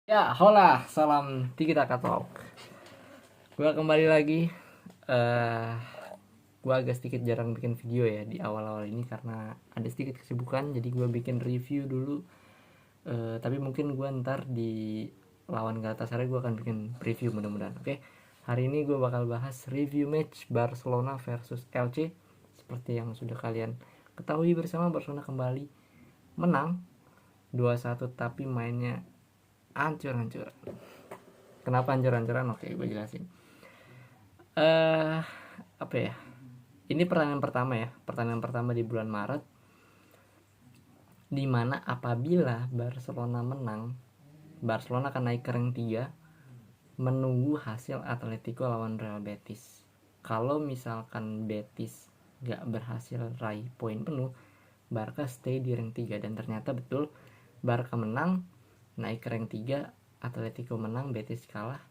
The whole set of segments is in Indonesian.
Ya, hola, salam Tiki Taka Talk. Gua kembali lagi. eh gua agak sedikit jarang bikin video ya di awal-awal ini karena ada sedikit kesibukan. Jadi gua bikin review dulu. Tapi mungkin gua ntar di lawan Galatasaray gua akan bikin preview mudah-mudahan. Oke. Hari ini gua bakal bahas review match Barcelona versus LC. Seperti yang sudah kalian ketahui bersama, Barcelona kembali menang 2-1 tapi mainnya hancur-hancur. Kenapa hancur-hancuran? Oke, gue jelasin. eh Apa ya? Ini pertandingan pertama di bulan Maret, di mana apabila Barcelona menang, Barcelona akan naik ke rank 3 menunggu hasil Atletico lawan Real Betis. Kalau misalkan Betis gak berhasil raih poin penuh, Barca stay di rank 3. Dan ternyata betul, Barca menang, naik ke rank 3, Atletico menang, Betis kalah.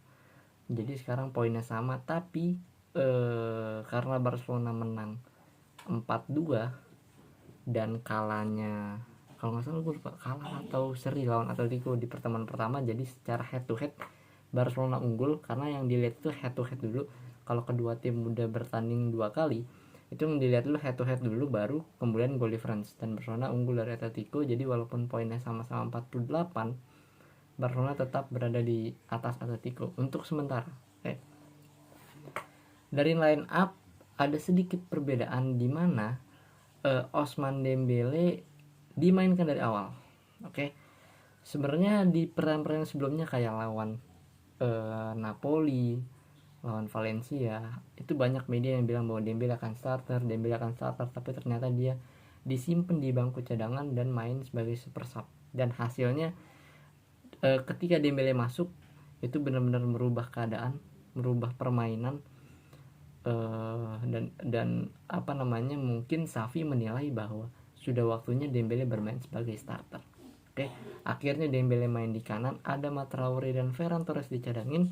Jadi sekarang poinnya sama, tapi karena Barcelona menang 4-2 dan kalahnya, kalau nggak salah gue lupa kalah atau seri lawan Atletico di pertemuan pertama, jadi secara head to head Barcelona unggul karena yang dilihat itu head to head dulu. Kalau kedua tim udah bertanding 2 kali, itu yang dilihat dulu head to head dulu, baru kemudian goal difference, dan Barcelona unggul dari Atletico. Jadi walaupun poinnya sama-sama 48, Barcelona tetap berada di atas Atletico untuk sementara. Dari line up ada sedikit perbedaan di mana Ousmane Dembele dimainkan dari awal. Oke. Sebenarnya di pertandingan sebelumnya kayak lawan Napoli, lawan Valencia, itu banyak media yang bilang bahwa Dembele akan starter, tapi ternyata dia disimpan di bangku cadangan dan main sebagai super sub. Dan hasilnya ketika Dembele masuk, itu benar-benar merubah keadaan, merubah permainan. Dan apa namanya, mungkin Xavi menilai bahwa sudah waktunya Dembele bermain sebagai starter. Oke, akhirnya Dembele main di kanan, Adama Traore dan Ferran Torres dicadangin,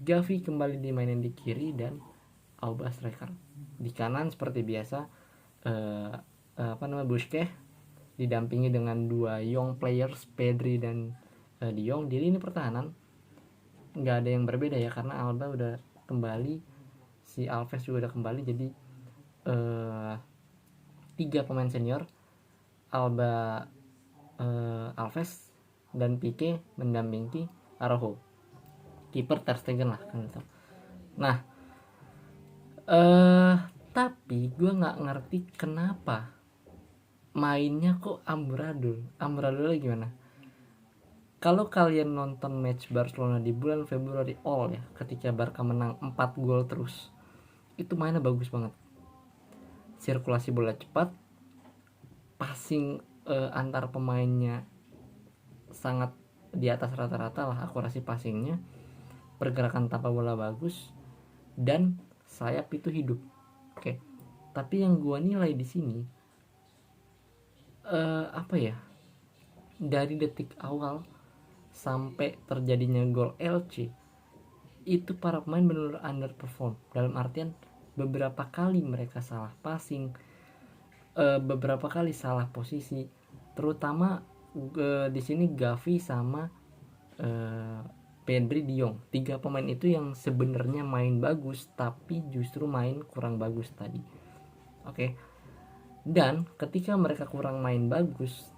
Gavi kembali dimainin di kiri, dan Auba striker. Di kanan seperti biasa, Busquets didampingi dengan dua young players, Pedri dan De Jong. Di lini pertahanan nggak ada yang berbeda ya, karena Alba udah kembali, si Alves juga udah kembali. Jadi 3 pemain senior, Alba, Alves dan Pique mendampingi Araujo. Kiper Ter Stegen lah kan itu. Nah, tapi gue nggak ngerti kenapa mainnya kok amburadul. Amburadulnya gimana? Kalau kalian nonton match Barcelona di bulan Februari all ya, ketika Barca menang 4 gol terus, itu mainnya bagus banget. Sirkulasi bola cepat, passing antar pemainnya sangat di atas rata-rata lah akurasi passingnya, pergerakan tanpa bola bagus, dan sayap itu hidup. Oke. Tapi yang gua nilai di sini apa ya? Dari detik awal sampai terjadinya gol LC, itu para pemain benar-benar underperform. Dalam artian beberapa kali mereka salah passing, beberapa kali salah posisi, terutama di sini Gavi sama Pedri, De Jong. 3 pemain itu yang sebenarnya main bagus tapi justru main kurang bagus tadi. Oke. Dan ketika mereka kurang main bagus,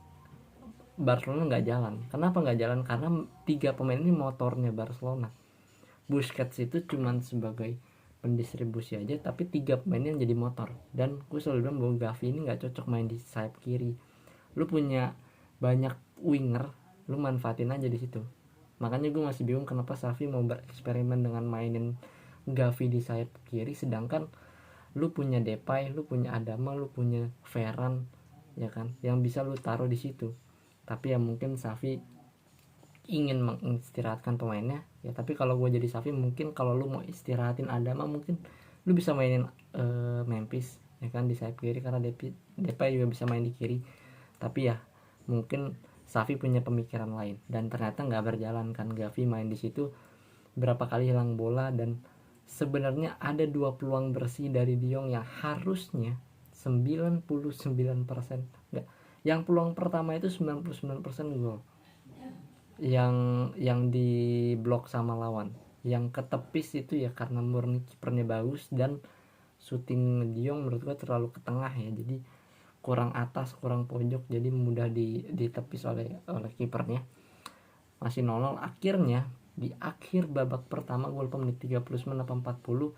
Barcelona nggak jalan. Kenapa nggak jalan? Karena 3 pemain ini motornya Barcelona. Busquets itu cuman sebagai pendistribusi aja, tapi 3 pemain yang jadi motor. Dan gue selalu bilang bahwa Gavi ini nggak cocok main di sayap kiri. Lu punya banyak winger, lu manfaatin aja di situ. Makanya gue masih bingung kenapa Xavi mau bereksperimen dengan mainin Gavi di sayap kiri, sedangkan lu punya Depay, lu punya Adama, lu punya Ferran, ya kan, yang bisa lu taruh di situ. Tapi ya mungkin Xavi ingin mengistirahatkan pemainnya ya. Tapi kalau gue jadi Xavi, mungkin kalau lu mau istirahatin Adama, mungkin lu bisa mainin Memphis ya kan di sayap kiri, karena Depay juga bisa main di kiri. Tapi ya mungkin Xavi punya pemikiran lain, dan ternyata nggak berjalan kan. Gavi main di situ berapa kali hilang bola, dan sebenarnya ada 2 peluang bersih dari De Jong yang harusnya 99%, enggak, yang peluang pertama itu 99% gol. yang diblok sama lawan. Yang ketepis itu ya karena murni kipernya bagus dan shooting De Jong menurut gue terlalu ke tengah ya, jadi kurang atas kurang pojok, jadi mudah ditepis oleh kipernya. Masih 0-0. Akhirnya di akhir babak pertama, gue lupa menit 39 apa 40,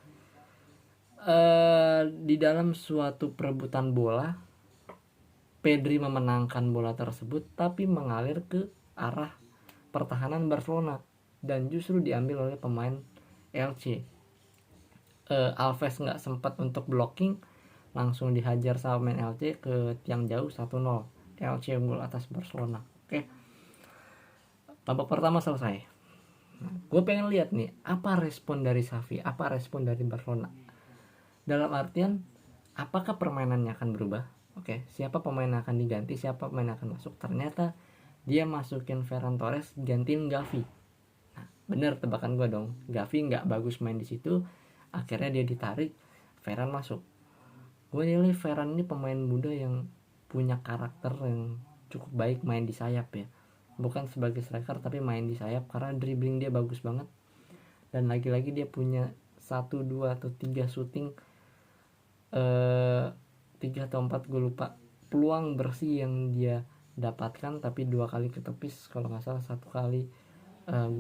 di dalam suatu perebutan bola Pedri memenangkan bola tersebut tapi mengalir ke arah pertahanan Barcelona dan justru diambil oleh pemain LC. Alves nggak sempat untuk blocking, langsung dihajar sama pemain LC ke tiang jauh 1-0. LC unggul atas Barcelona. Oke, babak pertama selesai. Gue pengen lihat nih apa respon dari Xavi, apa respon dari Barcelona. Dalam artian apakah permainannya akan berubah? Oke, siapa pemain yang akan diganti, siapa pemain yang akan masuk? Ternyata dia masukin Ferran Torres gantiin Gavi. Nah, bener tebakan gue dong. Gavi nggak bagus main di situ, akhirnya dia ditarik, Ferran masuk. Gue nilai Ferran ini pemain muda yang punya karakter yang cukup baik main di sayap ya. Bukan sebagai striker tapi main di sayap karena dribbling dia bagus banget. Dan lagi-lagi dia punya 1, 2, atau 3 shooting 3 atau 4 gue lupa peluang bersih yang dia dapatkan, tapi 2 kali ketepis kalau nggak salah, 1 kali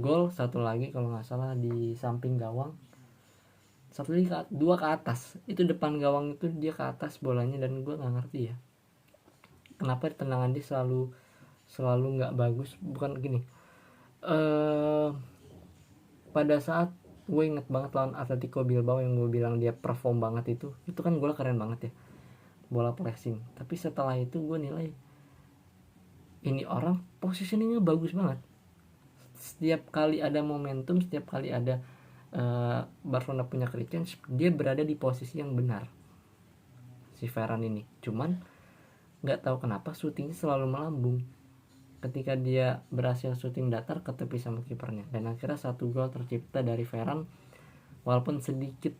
gol, 1 lagi kalau nggak salah di samping gawang, 1 lagi 2 ke atas, itu depan gawang itu dia ke atas bolanya. Dan gue nggak ngerti ya kenapa tendangan dia selalu nggak bagus. Bukan gini, pada saat gue inget banget lawan Atletico Bilbao yang gue bilang dia perform banget, itu kan gol keren banget ya, bola pressing. Tapi setelah itu gue nilai ini orang positioningnya bagus banget. Setiap kali ada momentum, setiap kali ada Barcelona punya clear chance, dia berada di posisi yang benar, si Ferran ini. Cuman nggak tahu kenapa syutingnya selalu melambung. Ketika dia berhasil syuting datar, ketepi sama kipernya, dan akhirnya 1 gol tercipta dari Ferran. Walaupun sedikit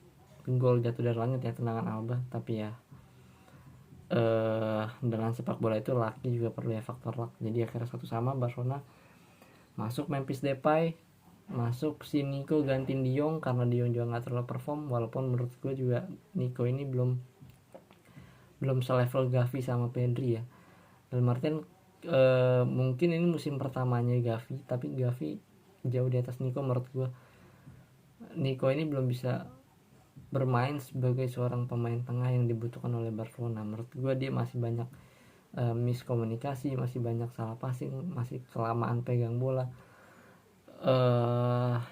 gol jatuh dari langit ya, tendangan Alba, tapi ya dengan sepak bola itu lucky juga perlu ya, faktor luck. Jadi akhirnya 1-1 Barcelona. Masuk Memphis Depay, masuk si Nico gantiin De Jong karena De Jong juga nggak terlalu perform. Walaupun menurut gue juga Nico ini belum selevel Gavi sama Pedri ya. Dalam artian mungkin ini musim pertamanya Gavi, tapi Gavi jauh di atas Nico menurut gue. Nico ini belum bisa bermain sebagai seorang pemain tengah yang dibutuhkan oleh Barcelona. Menurut gue dia masih banyak miskomunikasi, masih banyak salah passing, masih kelamaan pegang bola.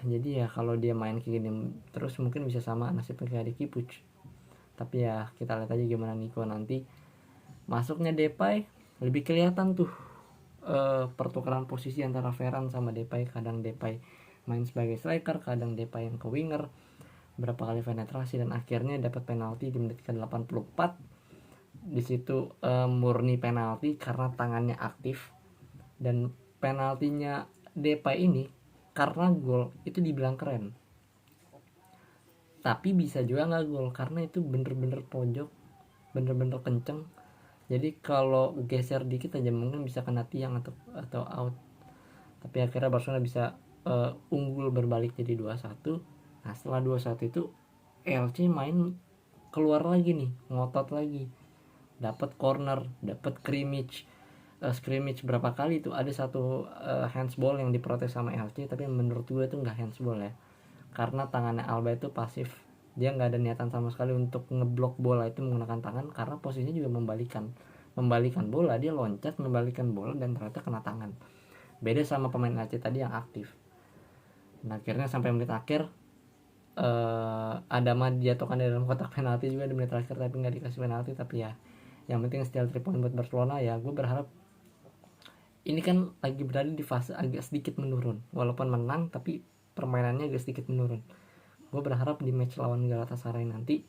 Jadi ya kalau dia main kayak gini terus mungkin bisa sama nasibnya kayak Ricky Puig. Tapi ya kita lihat aja gimana Nico nanti. Masuknya Depay lebih kelihatan tuh pertukaran posisi antara Ferran sama Depay. Kadang Depay main sebagai striker, kadang Depay yang ke winger. Berapa kali penetrasi dan akhirnya dapat penalti di menit ke-84. Di situ murni penalti karena tangannya aktif, dan penaltinya Depay ini karena gol itu dibilang keren. Tapi bisa juga nggak gol karena itu bener-bener pojok, bener-bener kenceng. Jadi kalau geser dikit aja mungkin bisa kena tiang atau out. Tapi akhirnya Barcelona bisa unggul berbalik jadi 2-1. Nah setelah 2-1 itu LC main keluar lagi nih, ngotot lagi, dapat corner, dapat scrimmage berapa kali itu. Ada satu handsball yang diprotes sama LC, tapi menurut gue itu nggak handsball ya, karena tangannya Alba itu pasif. Dia nggak ada niatan sama sekali untuk ngeblok bola itu menggunakan tangan, karena posisinya juga membalikan bola. Dia loncat membalikan bola dan ternyata kena tangan. Beda sama pemain LC tadi yang aktif. Nah akhirnya sampai menit akhir Adama dijatuhkan di dalam kotak penalti juga di menit terakhir, tapi nggak dikasih penalti. Tapi ya yang penting still 3 point buat Barcelona ya. Gue berharap ini kan lagi berada di fase agak sedikit menurun, walaupun menang tapi permainannya agak sedikit menurun. Gue berharap di match lawan Galatasaray nanti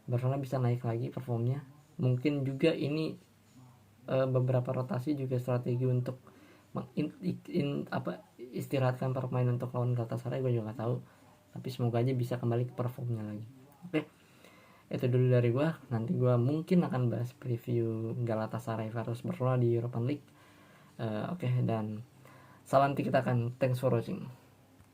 Barcelona bisa naik lagi performnya. Mungkin juga ini beberapa rotasi juga strategi untuk istirahatkan para pemain untuk lawan Galatasaray, gue juga gak tahu. Tapi semoga aja bisa kembali ke performnya lagi. Oke, itu dulu dari gue. Nanti gue mungkin akan bahas preview Galatasaray versus Barcelona di Europa League. Oke, dan Salam tiki takan, thanks for watching.